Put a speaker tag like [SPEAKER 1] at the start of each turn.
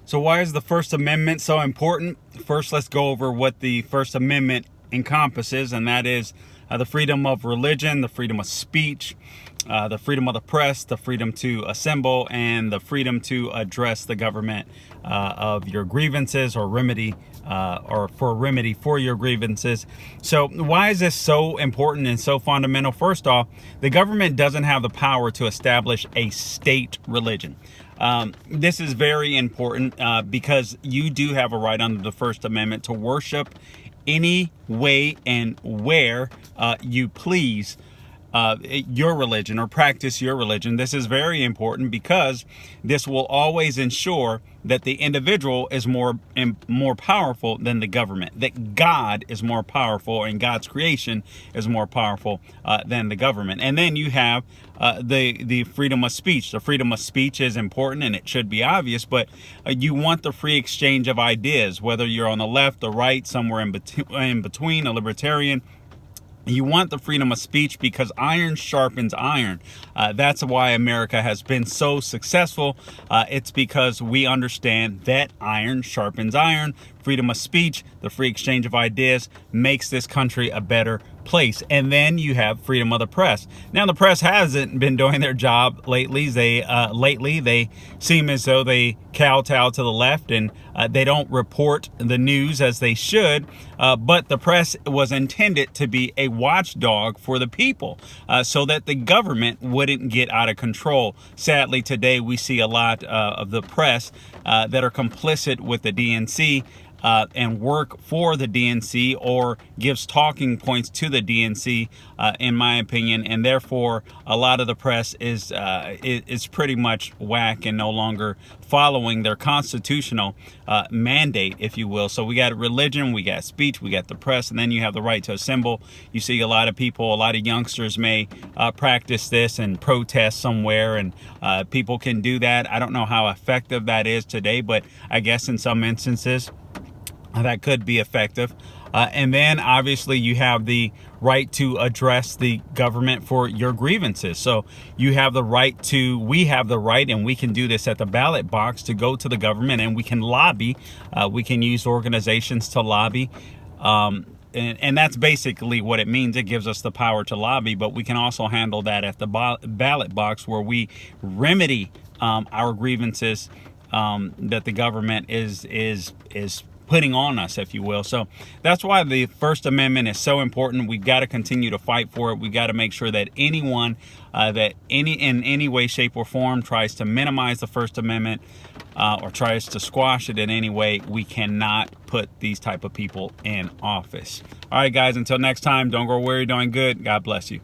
[SPEAKER 1] So why is the First Amendment so important? First, let's go over what the First Amendment encompasses, and that is the freedom of religion, the freedom of speech, the freedom of the press, the freedom to assemble, and the freedom to address the government of your grievances or remedy or for remedy for your grievances. So why is this so important and so fundamental? First off, the government doesn't have the power to establish a state religion. This is very important because you do have a right under the First Amendment to worship any way and where you please your religion or practice your religion. This is very important because this will always ensure that the individual is more powerful than the government, that God is more powerful and God's creation is more powerful than the government. And then you have the freedom of speech. The freedom of speech is important and it should be obvious, but you want the free exchange of ideas, whether you're on the left, the right, somewhere in between, a libertarian. You want the freedom of speech because iron sharpens iron. That's why America has been so successful. It's because we understand that iron sharpens iron. Freedom of speech, the free exchange of ideas, makes this country a better place. And then you have freedom of the press. Now, the press hasn't been doing their job lately. They seem as though they kowtow to the left and they don't report the news as they should. But the press was intended to be a watchdog for the people so that the government wouldn't get out of control. Sadly, today we see a lot of the press that are complicit with the DNC and work for the DNC or gives talking points to the DNC, in my opinion, and therefore a lot of the press is pretty much whack and no longer following their constitutional mandate, if you will. So we got religion, we got speech, we got the press, and then you have the right to assemble. You see a lot of people, a lot of youngsters may practice this and protest somewhere, and people can do that. I don't know how effective that is today, but I guess in some instances that could be effective. And then obviously you have the right to address the government for your grievances. So you have the right to, we have the right, and we can do this at the ballot box, to go to the government and we can lobby. We can use organizations to lobby. And that's basically what it means. It gives us the power to lobby, but we can also handle that at the ballot box where we remedy our grievances that the government is putting on us, if you will. So that's why the First Amendment is so important. We've got to continue to fight for it. We got to make sure that anyone in any way, shape, or form tries to minimize the First Amendment or tries to squash it in any way, we cannot put these type of people in office. All right, guys, until next time, don't grow weary doing good. God bless you.